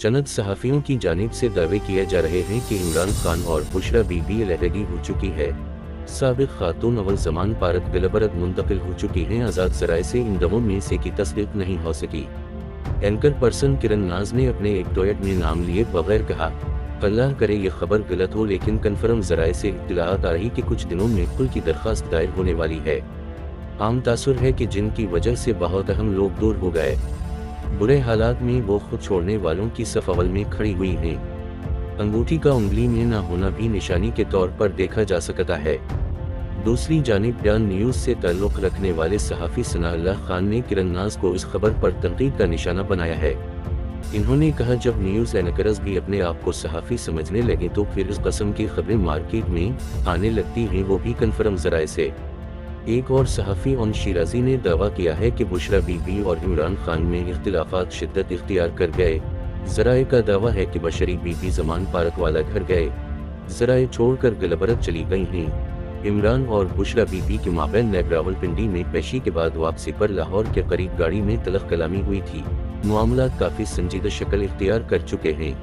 चंद सहाफ़ियों की जानिब से दावे किए जा रहे हैं कि इमरान खान और बुशरा बीबी अलहदगी हो चुकी है। साबिक खातून अव्वल ज़मान पारक बिलबरत मुंतकिल हो चुकी हैं। आज़ाद ज़राए से इन दावों में से की तस्दीक नहीं हो सकी। एंकर पर्सन किरण नाज ने अपने एक ट्वीट में नाम लिए बगैर कहा, अल्लाह करे ये खबर गलत हो, लेकिन कन्फर्म ज़राए से इत्तलात आ रही कि कुछ दिनों में खुल की दरख्वास्त दायर होने वाली है। आम तासुर है कि जिनकी वजह से बहुत अहम लोग दूर हो गए, बुरे हालात में वो खुद छोड़ने वालों की सफ अव्वल में खड़ी हुई हैं। अंगूठी का उंगली में न होना भी निशानी के तौर पर देखा जा सकता है। दूसरी जानिब बयान न्यूज़ से ताल्लुक़ रखने वाले सहाफ़ी सनाउल्लाह खान ने किरण नाज को इस खबर पर तनकीद का निशाना बनाया है। इन्होंने कहा, जब न्यूज़ एंकर्स भी अपने आप को सहाफ़ी समझने लगे तो फिर इस कस्म की खबरें मार्केट में आने लगती हैं, वो भी कन्फर्म ज़राए से। एक और सहाफ़ी ओन शिराजी ने दावा किया है कि बुशरा बीबी और इमरान खान में इख्तिलाफात शिद्दत इख्तियार कर गए। ज़राए का दावा है कि बशरी बीबी ज़मान पारक वाला घर गए, ज़राए छोड़कर गलबरत चली गई हैं। इमरान और बुशरा बीबी के माबैन नैब रावलपिंडी में पेशी के बाद वापसी पर लाहौर के करीब गाड़ी में तलख कलामी हुई थी। मामला काफ़ी संजीदा शक्ल इख्तियार कर चुके हैं।